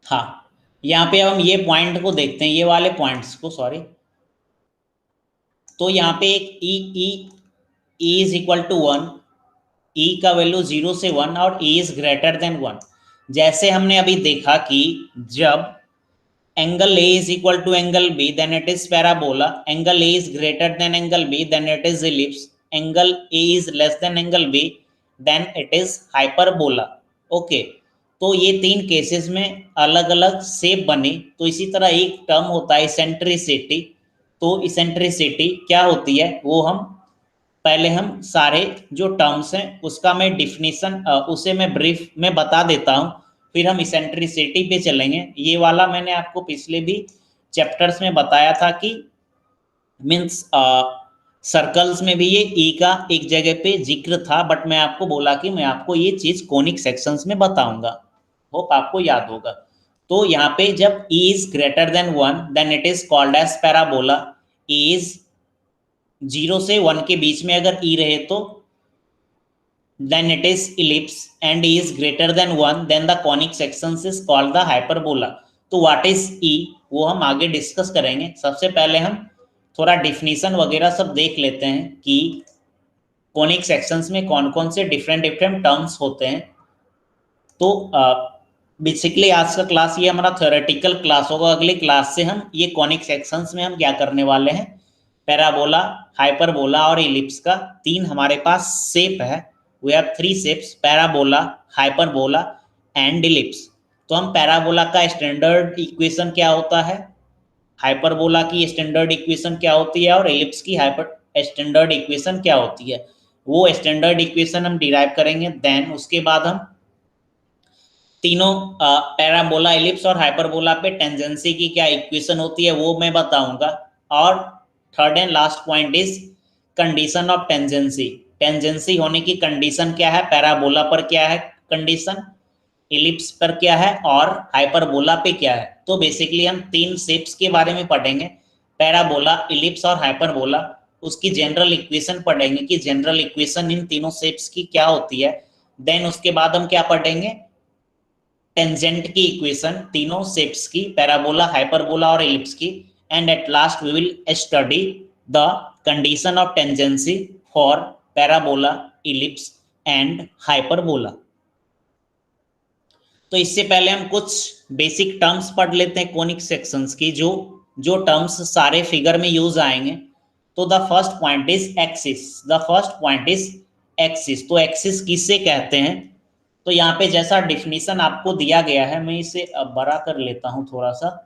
हाँ, यहाँ पे अब हम ये पॉइंट को देखते हैं, ये वाले पॉइंट्स को, सॉरी। तो यहाँ पे एक ई इज इक्वल टू 1, ई का वैल्यू 0 से 1 और ई इज ग्रेटर देन 1। जैसे हमने अभी देखा कि जब angle A is equal to angle B then it is parabola, angle A is greater than angle B then it is ellipse, angle A is less than angle B then it is hyperbola. Okay, तो ये 3 केसेस में अलग अलग शेप बने। तो इसी तरह एक टर्म होता है इसेंट्रिसिटी। तो इसेंट्रिसिटी क्या होती है वो हम पहले हम सारे जो टर्म्स हैं उसका मैं डिफिनीशन उसे मैं ब्रीफ में बता देता हूँ, फिर हम इसेंट्रिसिटी पे चलेंगे। ये वाला मैंने आपको पिछले भी चैप्टर्स में बताया था कि मीन्स सर्कल्स में भी ये ई का एक जगह पे जिक्र था, बट मैं आपको बोला कि मैं आपको ये चीज कॉनिक सेक्शंस में बताऊंगा। होप आपको याद होगा। तो यहाँ पे जब E is greater than 1 then it is called as parabola. E is 0 से 1 के बीच में अगर ई रहे तो then it is ellipse, and e is greater than 1 then the conic sections is called the hyperbola। तो what is e वो हम आगे डिस्कस करेंगे। सबसे पहले हम थोड़ा डिफिनीशन वगैरह सब देख लेते हैं कि कॉनिक सेक्शंस में कौन कौन से डिफरेंट डिफरेंट टर्म्स होते हैं। तो बेसिकली आज का क्लास ये हमारा थ्योरेटिकल क्लास होगा। अगले क्लास से हम ये कॉनिक सेक्शंस में हम क्या करने वाले हैं, पैराबोला, हाइपरबोला और इलिप्स का 3 हमारे पास शेप है we have three shapes, parabola, hyperbola and ellipse. तो हम पैराबोला का स्टैंडर्ड इक्वेशन क्या होता है, हाइपरबोला की स्टैंडर्ड इक्वेशन क्या होती है और एलिप्स की हाइपर स्टैंडर्ड इक्वेशन क्या होती है, वो स्टैंडर्ड इक्वेशन हम डिराइव करेंगे। देन उसके बाद हम तीनों पैराबोला, एलिप्स और हाइपरबोला पे टेंजेंसी की क्या इक्वेशन होती है वो मैं बताऊंगा। और third and last point is condition of tangency. Tangency होने की कंडीशन क्या है, पैराबोला पर क्या है कंडीशन, इलिप्स पर क्या है और हाइपरबोला पे क्या है। तो बेसिकली हम तीन शेप्स के बारे में पढ़ेंगे, पैराबोला, इलिप्स और हाइपरबोला। उसकी जनरल इक्वेशन पढ़ेंगे कि जनरल इक्वेशन इन तीनों शेप्स की क्या होती है। देन उसके बाद हम क्या पढ़ेंगे, टेंजेंट की इक्वेशन तीनों शेप्स की, पैराबोला, हाइपरबोला और इलिप्स की। And at last we will study the condition of tangency for parabola, ellipse and hyperbola. तो इससे पहले हम कुछ बेसिक टर्म्स पढ़ लेते हैं कोनिक सेक्शंस की, जो जो टर्म्स सारे फिगर में यूज आएंगे। तो the first point is axis, the first point is axis. तो एक्सिस किससे कहते हैं, तो यहाँ पे जैसा डिफिनीशन आपको दिया गया है, मैं इसे अब बड़ा कर लेता हूं थोड़ा सा।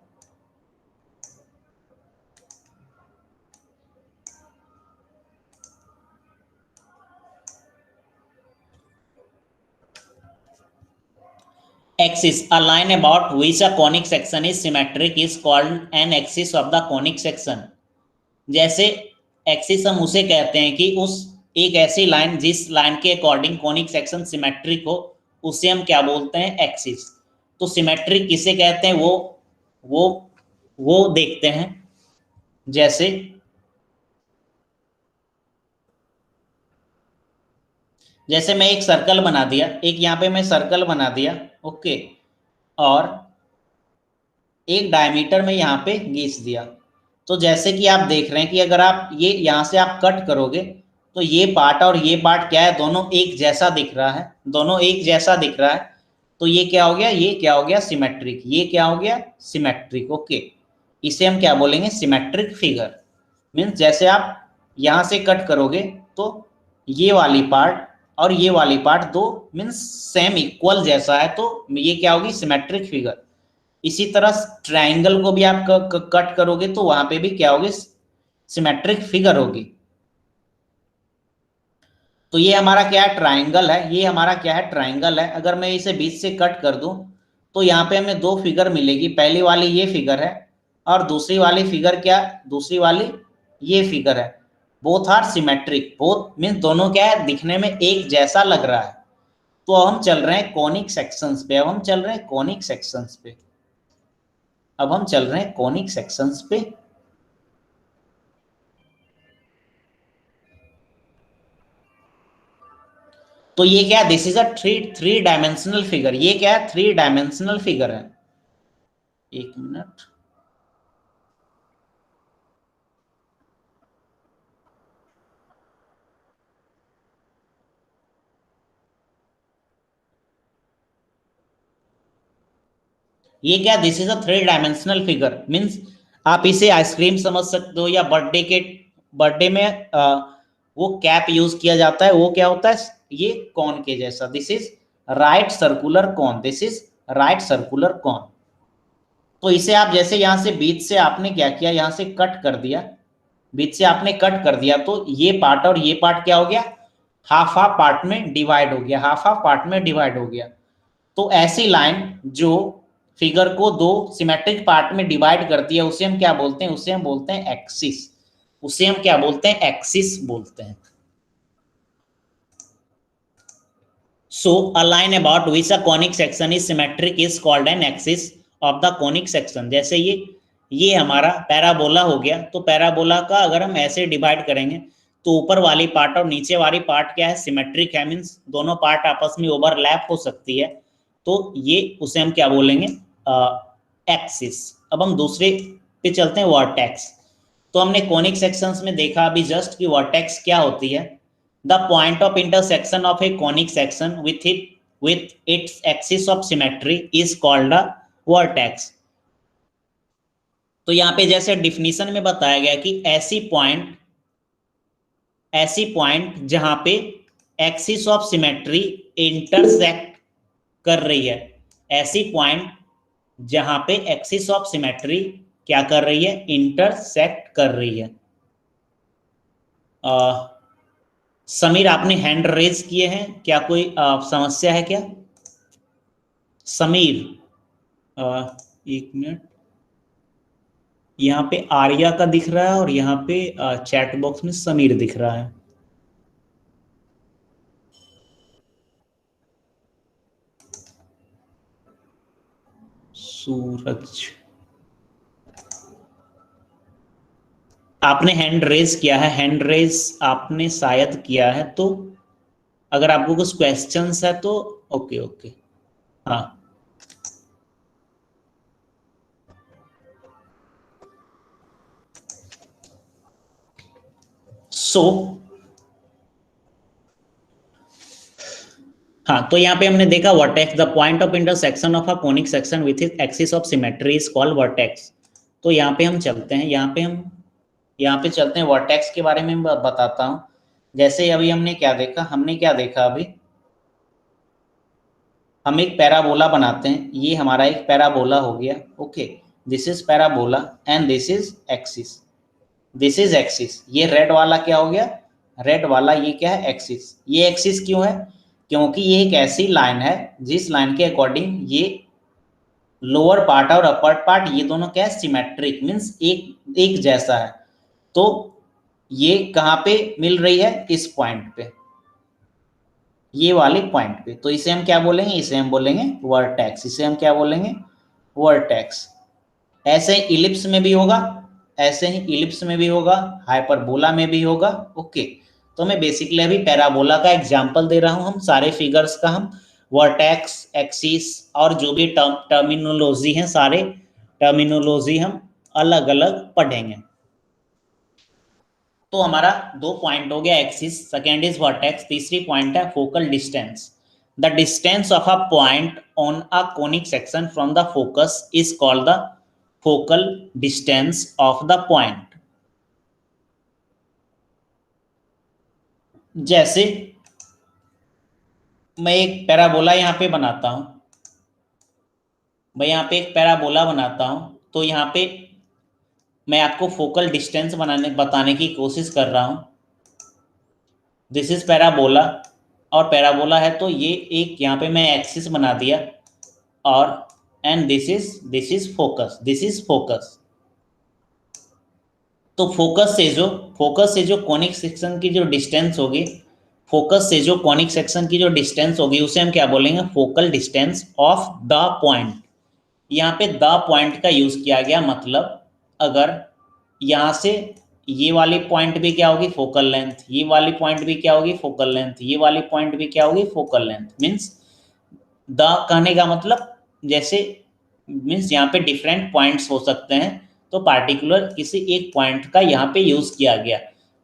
Axis, a line about which a conic section is symmetric is called an axis of the conic section। जैसे एक्सिस हम उसे कहते हैं कि उस एक ऐसी लाइन जिस लाइन के अकॉर्डिंग कॉनिक सेक्शन सिमेट्रिक हो, उसे हम क्या बोलते हैं, एक्सिस। तो सिमेट्रिक किसे कहते हैं वो वो देखते हैं। जैसे जैसे मैं एक सर्कल बना दिया, एक यहाँ पे मैं सर्कल बना दिया, ओके, और एक डायमीटर में यहाँ पे खींच दिया। तो जैसे कि आप देख रहे हैं कि अगर आप ये यहाँ से आप कट करोगे तो ये पार्ट और ये पार्ट क्या है, दोनों एक जैसा दिख रहा है, दोनों एक जैसा दिख रहा है। तो ये क्या हो गया, ये क्या हो गया, सिमेट्रिक। ये क्या हो गया, सिमेट्रिक, ओके। इसे हम क्या बोलेंगे, सिमेट्रिक फिगर। मीन्स जैसे आप यहाँ से कट करोगे तो ये वाली पार्ट और ये वाली पार्ट दो मीन्स सेम इक्वल जैसा है, तो ये क्या होगी, सिमेट्रिक फिगर। इसी तरह ट्राइंगल को भी आप कट करोगे तो वहां पे भी क्या होगी, सिमेट्रिक फिगर होगी। तो ये हमारा क्या है, ट्राइंगल है, ये हमारा क्या है, ट्राइंगल है। अगर मैं इसे बीच से कट कर दूं तो यहाँ पे हमें दो फिगर मिलेगी, पहली वाली ये फिगर है और दूसरी वाली फिगर क्या, दूसरी वाली ये फिगर है। Both are symmetric, both means दोनों क्या है, दिखने में एक जैसा लग रहा है। तो अब हम चल रहे हैं कॉनिक सेक्शंस पे, अब हम चल रहे हैं कॉनिक सेक्शंस पे, अब हम चल रहे हैं कॉनिक सेक्शंस पे। तो ये क्या है, this is a three dimensional figure. ये क्या है, थ्री डायमेंशनल फिगर है। एक मिनट, ये क्या, this is a three dimensional figure. Means आप इसे आइसक्रीम समझ सकते हो, या बर्थडे में वो कैप यूज किया जाता है, वो क्या होता है, ये कॉन के जैसा। This is right circular cone, this is right circular cone. तो इसे आप जैसे यहां से बीच से आपने क्या किया, यहां से कट कर दिया, बीच से आपने कट कर दिया, तो ये पार्ट और ये पार्ट क्या हो गया, हाफ हाफ पार्ट में डिवाइड हो गया, हाफ हाफ पार्ट में डिवाइड हो गया। तो ऐसी लाइन जो फिगर को दो सिमेट्रिक पार्ट में डिवाइड करती है, उसे हम क्या बोलते हैं, उसे हम बोलते हैं एक्सिस। उसे हम क्या बोलते हैं, एक्सिस बोलते हैं। So a line about which a conic section is symmetric is called an axis of the conic section. जैसे ये हमारा पैराबोला हो गया, तो पैराबोला का अगर हम ऐसे डिवाइड करेंगे तो ऊपर वाली पार्ट और नीचे वाली पार्ट क्या है, सिमेट्रिक है, मीन्स दोनों पार्ट आपस में ओवरलैप हो सकती है। तो ये उसे हम क्या बोलेंगे, एक्सिस। अब हम दूसरे पे चलते हैं, वर्टेक्स। तो हमने कॉनिक सेक्शंस में देखा अभी जस्ट कि वर्टेक्स क्या होती है, the point of intersection of A conic section with its axis of symmetry is called a vertex। तो यहाँ पे जैसे डिफिनीशन में बताया गया कि ऐसी पॉइंट जहां पे एक्सिस ऑफ सिमेट्री इंटरसेक्ट कर रही है, ऐसी पॉइंट जहां पे एक्सिस ऑफ सिमेट्री क्या कर रही है, इंटरसेक्ट कर रही है। समीर आपने हैंड रेज किए हैं, क्या कोई समस्या है क्या? समीर, एक मिनट, यहाँ पे आर्या का दिख रहा है और यहाँ पे चैट बॉक्स में समीर दिख रहा है। सूरज, आपने हैंड रेज किया है, हैंड रेज आपने शायद किया है, तो अगर आपको कुछ क्वेश्चंस है तो ओके ओके। हाँ, सो हाँ, तो यहाँ पे हमने देखा vertex, the point of intersection of a conic section with its axis of symmetry is called vertex. तो यहाँ पे हम चलते हैं, यहाँ पे चलते हैं, वर्टेक्स के बारे में बताता हूँ। जैसे अभी हमने क्या देखा अभी, हम एक पैराबोला बनाते हैं, ये हमारा एक पैराबोला हो गया, okay, this is parabola and this is axis, this is axis. ये रेड वाला क्या हो गया, रेड वाला ये क्या है, एक्सिस। ये एक्सिस क्यों है, क्योंकि ये एक ऐसी लाइन है जिस लाइन के अकॉर्डिंग ये लोअर पार्ट और अपर पार्ट ये दोनों क्या है, सिमेट्रिक, मीन्स एक जैसा है। तो ये कहाँ पे मिल रही है, इस पॉइंट पे, ये वाले पॉइंट पे। तो इसे हम क्या बोलेंगे, इसे हम बोलेंगे वर्टेक्स, इसे हम क्या बोलेंगे, वर्टेक्स। ऐसे ही इलिप्स में भी होगा, ऐसे ही इलिप्स में भी होगा, हाइपरबोला में भी होगा, ओके। तो मैं बेसिकली अभी पैराबोला का एग्जांपल दे रहा हूं, हम सारे फिगर्स का हम वर्टेक्स, एक्सिस और जो भी टर्मिनोलॉजी है, सारे टर्मिनोलॉजी हम अलग अलग पढ़ेंगे। तो हमारा दो पॉइंट हो गया, एक्सिस, सेकेंड इज वर्टेक्स, तीसरी पॉइंट है focal distance. The distance of a point on a conic section from the focus is called the focal distance of the point. जैसे मैं एक पैराबोला यहाँ पे बनाता हूं, मैं यहाँ पे एक पैराबोला बनाता हूं, तो यहाँ पे मैं आपको फोकल डिस्टेंस बताने की कोशिश कर रहा हूं। दिस इज पैराबोला, और पैराबोला है तो ये एक यहाँ पे मैं एक्सिस बना दिया, और and this is focus, this is focus. तो फोकस से जो कॉनिक सेक्शन की जो डिस्टेंस होगी, फोकस से जो कॉनिक सेक्शन की जो डिस्टेंस होगी उसे हम क्या बोलेंगे, focal distance of the point. यहाँ पे द पॉइंट का यूज किया गया, मतलब अगर यहाँ से ये वाली पॉइंट भी क्या होगी, फोकल लेंथ, ये वाली पॉइंट भी क्या होगी, फोकल लेंथ, ये वाली पॉइंट भी क्या होगी, फोकल लेंथ। मीन्स द कहने का मतलब, जैसे मीन्स यहाँ पे डिफरेंट पॉइंट्स हो सकते हैं, तो पार्टिकुलर किसी एक पॉइंट का यहाँ पे यूज किया गया।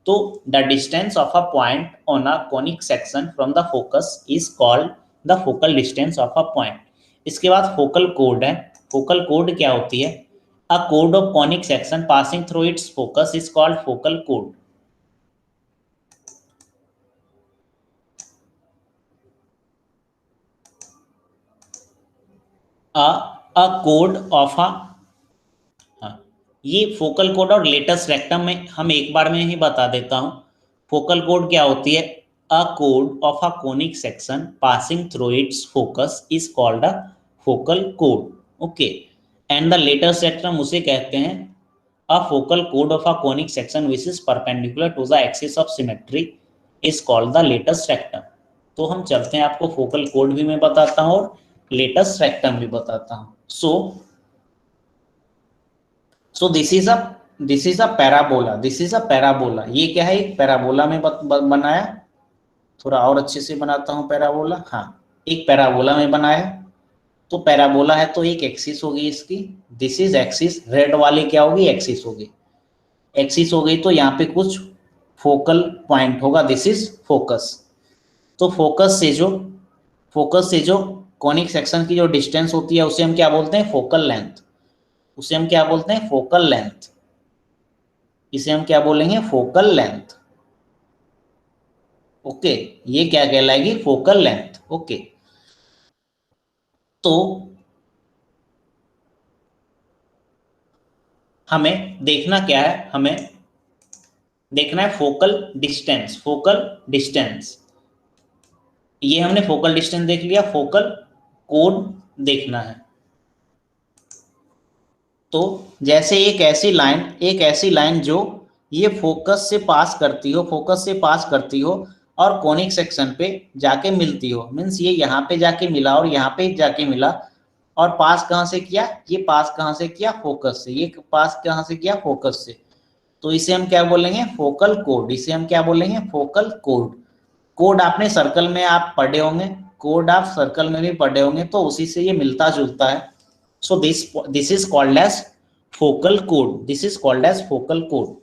तो the distance of a point on a conic section from the focus is called the focal distance of a point. इसके बाद फोकल कोड है। फोकल कोड क्या होती है, a code of conic section passing through it's focus is called focal code. A code of a, हाँ, ये फोकल कोड और लेटेस्ट रेक्टम में हम एक बार में ही बता देता हूँ। फोकल कोड क्या होती है, a code of a conic section passing through it's focus is called a focal code, okay. And the latus rectum उसे कहते हैं, a focal code of a conic section which is perpendicular to the axis of symmetry is called the latus rectum. तो हम चलते हैं, आपको फोकल कोड भी मैं बताता हूँ और लेटेस्ट रेक्टम भी बताता हूँ। So this is a parabola, this is a parabola. ये क्या है, एक पैराबोला में बनाया। थोड़ा और अच्छे से बनाता हूँ पैराबोला, हाँ, एक पैराबोला में बनाया। तो पैराबोला है तो एक एक्सिस होगी इसकी, दिस इज एक्सिस, रेड वाली क्या होगी, एक्सिस होगी। एक्सिस हो गई तो यहाँ पे कुछ फोकल पॉइंट होगा, दिस इज फोकस। तो फोकस से जो कॉनिक सेक्शन की जो डिस्टेंस होती है उसे हम क्या बोलते हैं, फोकल लेंथ। उसे हम क्या बोलते हैं, फोकल लेंथ। इसे हम क्या बोलेंगे, फोकल लेंथ, ओके, ये क्या कहलाएगी, फोकल लेंथ। ओके, तो हमें देखना क्या है, हमें देखना है फोकल डिस्टेंस। फोकल डिस्टेंस, ये हमने फोकल डिस्टेंस देख लिया, फोकल कोण देखना है। तो जैसे एक ऐसी लाइन जो ये फोकस से पास करती हो, फोकस से पास करती हो और कोनिक सेक्शन पे जाके मिलती हो, मीन्स ये यहाँ पे जाके मिला और यहाँ पे जाके मिला, और पास कहाँ से किया, ये पास कहाँ से किया, फोकस से, ये पास कहाँ से किया, फोकस से। तो इसे हम क्या बोलेंगे, फोकल कोड। इसे हम क्या बोलेंगे, फोकल कोड। कोड आपने सर्कल में आप पढ़े होंगे, कोड आप सर्कल में भी पढ़े होंगे, तो उसी से ये मिलता जुलता है। So this is called as focal code. This is called as focal code.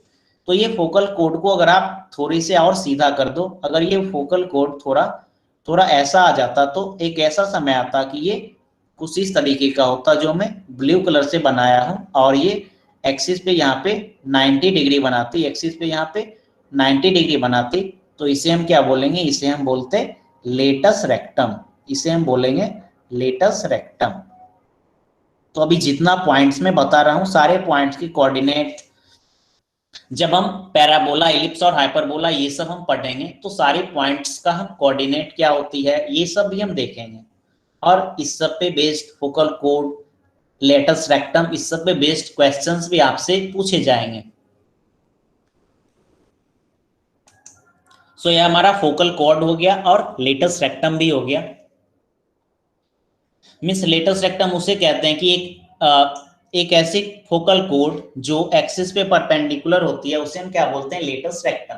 तो ये फोकल कोड को अगर आप थोड़ी से और सीधा कर दो, अगर ये फोकल कोड थोड़ा थोड़ा ऐसा आ जाता, तो एक ऐसा समय आता कि ये कुछ इस तरीके का होता, जो मैं ब्लू कलर से बनाया हूं, और ये एक्सिस पे यहाँ पे 90 डिग्री बनाती, एक्सिस पे यहाँ पे 90 डिग्री बनाती। तो इसे हम क्या बोलेंगे, इसे हम बोलते लेटस रेक्टम। इसे हम बोलेंगे लेटस रेक्टम। तो अभी जितना पॉइंट्स में बता रहा हूं, सारे पॉइंट्स की कोऑर्डिनेट, जब हम पैराबोला, इलिप्स और हाइपरबोला ये सब हम पढ़ेंगे, तो सारे पॉइंट्स का हम कोऑर्डिनेट क्या होती है ये सब भी हम देखेंगे। और इस सब पे बेस्ड फोकल कोड, लेटस रेक्टम, इस सब पे बेस्ड क्वेश्चंस भी आपसे पूछे जाएंगे। सो यह हमारा फोकल कोड हो गया और लेटस रेक्टम भी हो गया। मीन्स लेटस रेक्टम उसे कहते हैं कि एक ऐसी फोकल कोड जो एक्सिस पे परपेंडिकुलर होती है, उसे हम क्या बोलते हैं, लेटस रेक्टम।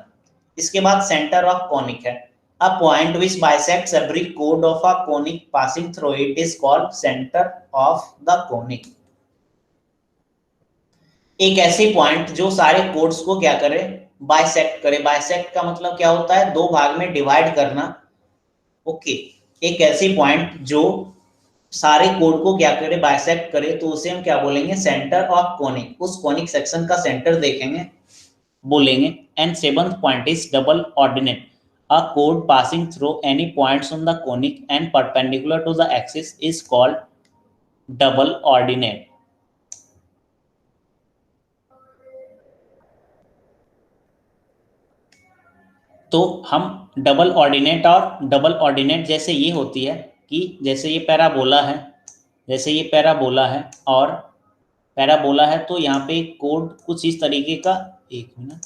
इसके बाद सेंटर ऑफ कोनिक है। A point which bisects every code of a conic passing through it is called centre of the conic. एक ऐसी पॉइंट जो सारे कोड्स को क्या करे, बाइसेक्ट करे। बाइसेक्ट का मतलब क्या होता है, दो भाग में डिवाइड करना। ओके, एक ऐसी पॉइंट जो सारे कोड को क्या करे, बाइसेक्ट करे, तो उसे हम क्या बोलेंगे, सेंटर ऑफ कोनिक। उस कोनिक सेक्शन का सेंटर देखेंगे, बोलेंगे। And seventh point is double ordinate. A कोड passing through any points on the conic and perpendicular to the axis is called double ordinate. तो हम डबल ऑर्डिनेट, और डबल ऑर्डिनेट जैसे ये होती है कि जैसे ये पैराबोला है, जैसे ये पैराबोला है और पैराबोला है, तो यहाँ पे कोड कुछ इस तरीके का, एक मिनट,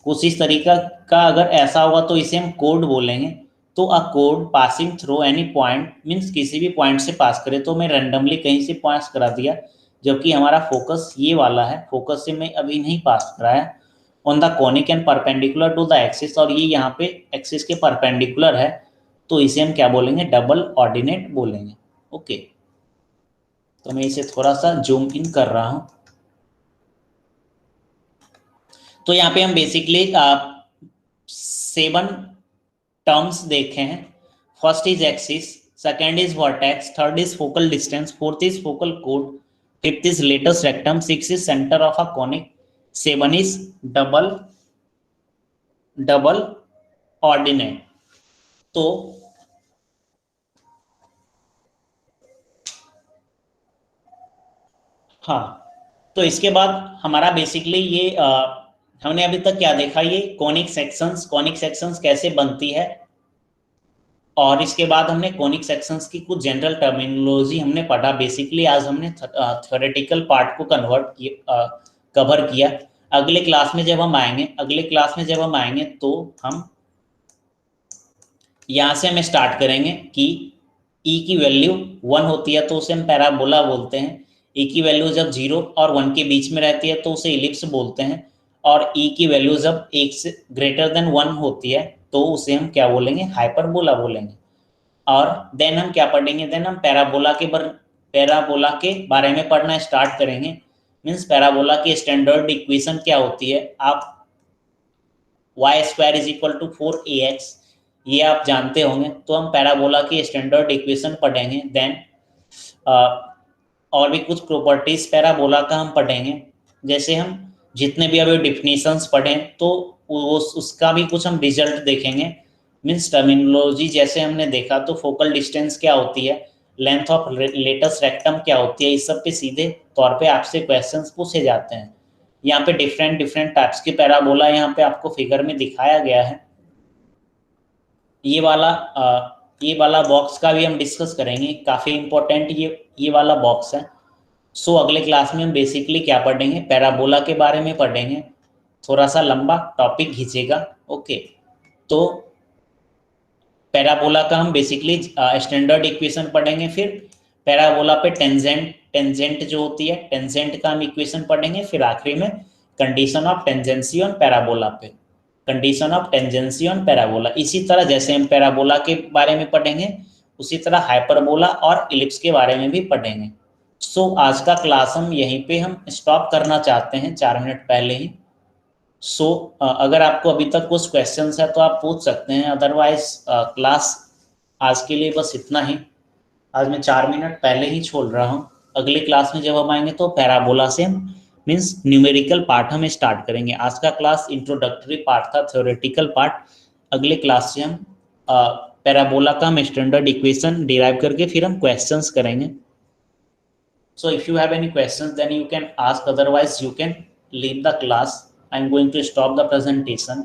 कुछ इस तरीका का अगर ऐसा होगा तो इसे हम कोड बोलेंगे। तो अ कोड passing through any point, means किसी भी पॉइंट से पास करे, तो मैं रैंडमली कहीं से पास करा दिया, जबकि हमारा फोकस ये वाला है, फोकस से मैं अभी नहीं पास कराया, on the conic and perpendicular to the axis, और ये यहाँ पे एक्सिस के परपेंडिकुलर है, तो इसे हम क्या बोलेंगे, डबल ऑर्डिनेट बोलेंगे। ओके, तो मैं इसे थोड़ा सा जूम इन कर रहा हूं। तो यहाँ पे हम बेसिकली 7 टर्म्स देखे हैं। First is axis, second is vertex, third is focal distance, fourth is focal कोड, fifth is latus rectum, six is centre of a conic, seven is double double ordinate. तो हाँ, तो इसके बाद हमारा बेसिकली ये हमने अभी तक क्या देखा, ये कॉनिक सेक्शंस कैसे बनती है, और इसके बाद हमने कॉनिक सेक्शंस की कुछ जनरल टर्मिनोलॉजी हमने पढ़ा। बेसिकली आज हमने थ्योरेटिकल पार्ट को कवर किया। अगले क्लास में जब हम आएंगे तो हम यहाँ से हमें स्टार्ट करेंगे कि ई की वैल्यू 1 होती है तो उसे हम पैराबोला बोलते हैं। ई की वैल्यू जब 0 और 1 के बीच में रहती है तो उसे इलिप्स बोलते हैं। और ई की वैल्यू जब 1 से ग्रेटर देन 1 होती है तो उसे हम क्या बोलेंगे, हाइपरबोला बोलेंगे। और देन हम क्या पढ़ेंगे, देन हम पैराबोला के बारे में पढ़ना स्टार्ट करेंगे। मीन्स पैराबोला की स्टैंडर्ड इक्वेशन क्या होती है, आप y² = 4ax, ये आप जानते होंगे। तो हम पैराबोला की स्टैंडर्ड इक्वेशन पढ़ेंगे। देन और भी कुछ प्रॉपर्टीज पैराबोला का हम पढ़ेंगे। जैसे हम जितने भी अभी डिफिनीशंस पढ़े तो वो उसका भी कुछ हम रिजल्ट देखेंगे। मीन्स टर्मिनोलॉजी जैसे हमने देखा तो फोकल डिस्टेंस क्या होती है, लेंथ ऑफ लेटस रेक्टम क्या होती है, इस सब पे सीधे तौर पे आपसे क्वेश्चंस पूछे जाते हैं। यहाँ पे डिफरेंट डिफरेंट टाइप्स के पैराबोला यहाँ पे आपको फिगर में दिखाया गया है। ये वाला बॉक्स का भी हम डिस्कस करेंगे, काफी इंपॉर्टेंट ये वाला बॉक्स है। सो अगले क्लास में हम बेसिकली क्या पढ़ेंगे, पैराबोला के बारे में पढ़ेंगे, थोड़ा सा लंबा टॉपिक खींचेगा। ओके, तो पैराबोला का हम बेसिकली स्टैंडर्ड इक्वेशन पढ़ेंगे, फिर पैराबोला पे टेंजेंट जो होती है, टेंजेंट का हम इक्वेशन पढ़ेंगे, फिर आखिरी में condition of tangency on parabola पे, condition of tangency on parabola. इसी तरह जैसे हम पैराबोला के बारे में पढ़ेंगे उसी तरह हाइपरबोला और इलिप्स के बारे में भी पढ़ेंगे। सो आज का क्लास हम यहीं पे हम स्टॉप करना चाहते हैं 4 मिनट पहले ही। सो अगर आपको अभी तक कुछ क्वेश्चंस है तो आप पूछ सकते हैं, अदरवाइज क्लास आज के लिए बस इतना ही। आज मैं 4 मिनट पहले ही छोड़ रहा हूँ। अगली क्लास में जब हम आएंगे तो पैराबोला से मीन्स न्यूमेरिकल पार्ट हम स्टार्ट करेंगे। आज का क्लास इंट्रोडक्टरी पार्ट था, थ्योरेटिकल पार्ट। अगले क्लास से हम पैराबोला का हम स्टैंडर्ड इक्वेशन डिराइव करके फिर हम क्वेश्चंस करेंगे। So if you have any questions, then you can ask. Otherwise, you can leave the class. I'm going to stop the presentation.